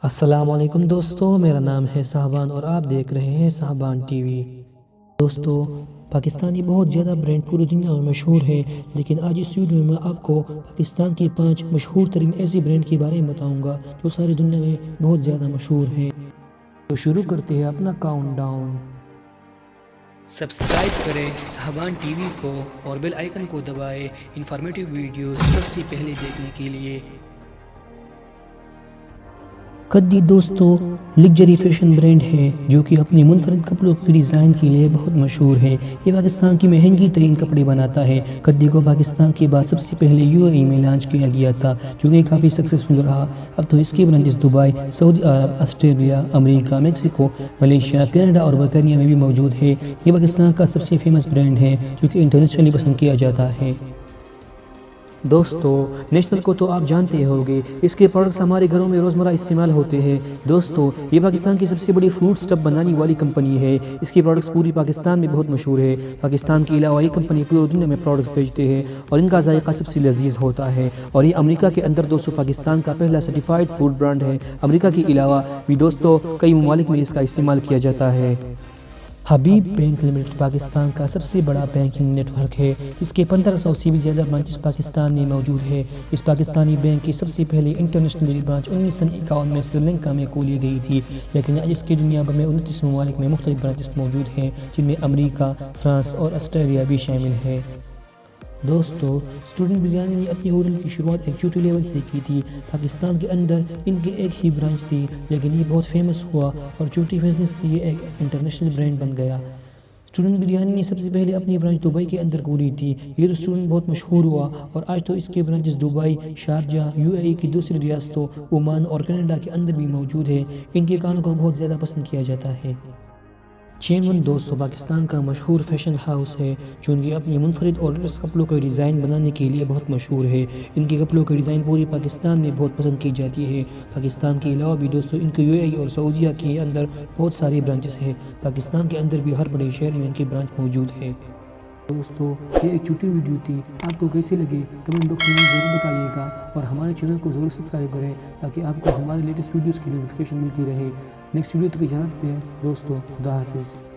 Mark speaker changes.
Speaker 1: السلام علیکم دوستو، میرا نام ہے صاحبان اور آپ دیکھ رہے ہیں صاحبان ٹی وی۔ دوستو، پاکستانی بہت زیادہ برانڈ پوری دنیا میں مشہور ہے، لیکن آج اس ویڈیو میں آپ کو پاکستان کی 5 مشہور ترین ایسی برانڈ کے بارے میں بتاؤں گا جو ساری دنیا میں بہت زیادہ مشہور ہیں۔ تو شروع کرتے ہیں اپنا کاؤنٹ ڈاؤن۔ سبسکرائب کریں صاحبان ٹی وی کو اور بیل آئیکن کو دبائیں انفارمیٹیو ویڈیوز سب سے پہلے دیکھنے کے لیے۔ کدی دوستو لگژری فیشن برانڈ ہے جو کہ اپنی منفرد کپڑوں کی ڈیزائن کے لیے بہت مشہور ہے۔ یہ پاکستان کی مہنگی ترین کپڑے بناتا ہے۔ کدی کو پاکستان کے بعد سب سے پہلے UAE میں لانچ کیا گیا تھا، جو کہ کافی سکسیسفل رہا۔ اب تو اس کی برانچز دبئی، سعودی عرب، آسٹریلیا، امریکہ، میکسیکو، ملیشیا، کینیڈا اور برطانیہ میں بھی موجود ہے۔ یہ پاکستان کا سب سے فیمس برانڈ ہے جو کہ انٹرنیشنلی پسند کیا جاتا ہے۔ دوستو، نیشنل کو تو آپ جانتے ہوگے، اس کے پروڈکٹس ہمارے گھروں میں روزمرہ استعمال ہوتے ہیں۔ دوستو، یہ پاکستان کی سب سے بڑی فروٹ سٹف بنانے والی کمپنی ہے۔ اس کے پروڈکٹس پوری پاکستان میں بہت مشہور ہے۔ پاکستان کے علاوہ یہ کمپنی پوری دنیا میں پروڈکٹس بیچتے ہیں اور ان کا ذائقہ سب سے لذیذ ہوتا ہے، اور یہ امریکہ کے اندر دوستو پاکستان کا پہلا سرٹیفائیڈ فوڈ برانڈ ہے۔ امریکہ کے علاوہ بھی دوستو کئی ممالک میں اس کا استعمال کیا جاتا ہے۔ حبیب بینک لمیٹڈ پاکستان کا سب سے بڑا بینکنگ نیٹ ورک ہے، جس کے 1500 سے بھی زیادہ برانچز پاکستان میں موجود ہے۔ اس پاکستانی بینک کی سب سے پہلے انٹرنیشنل برانچ 1951 میں سری لنکا میں کھولی گئی تھی، لیکن آج اس کی دنیا بھر میں 29 ممالک میں مختلف برانچز موجود ہیں، جن میں امریکہ، فرانس اور آسٹریلیا بھی شامل ہے۔ دوستو، اسٹوڈنٹ بریانی نے اپنی ہوٹل کی شروعات ایک چھوٹے لیول سے کی تھی۔ پاکستان کے اندر ان کی ایک ہی برانچ تھی، لیکن یہ بہت فیمس ہوا اور چھوٹی بزنس سے یہ ایک انٹرنیشنل برانڈ بن گیا۔ اسٹوڈنٹ بریانی نے سب سے پہلے اپنی برانچ دبئی کے اندر کھولی تھی۔ یہ ریسٹورنٹ بہت مشہور ہوا اور آج تو اس کے برانچز دبئی، شارجہ، UAE کی دوسری ریاستوں، عمان اور کینیڈا کے اندر بھی موجود ہے۔ ان کے کھانوں کو بہت زیادہ پسند کیا جاتا ہے۔ چین دوستو پاکستان کا مشہور فیشن ہاؤس ہے، جو ان کی اپنی منفرد اور لیٹسٹ کپڑوں کا ڈیزائن بنانے کے لیے بہت مشہور ہے۔ ان کے کپڑوں کا ڈیزائن پوری پاکستان میں بہت پسند کی جاتی ہے۔ پاکستان کے علاوہ بھی دوستو ان کے UAE اور سعودیہ کے اندر بہت ساری برانچز ہیں۔ پاکستان کے اندر بھی ہر بڑے شہر میں ان کی برانچ موجود ہے۔ دوستو، یہ ایک چھوٹی ویڈیو تھی، آپ کو کیسی لگی کمنٹ باکس میں ضرور بتائیے گا، اور ہمارے چینل کو ضرور سبسکرائب کریں تاکہ آپ کو ہمارے لیٹسٹ ویڈیوز کی نوٹیفیکیشن ملتی رہے۔ نیکسٹ ویڈیو تک اجازت دیں دوستو، خدا حافظ۔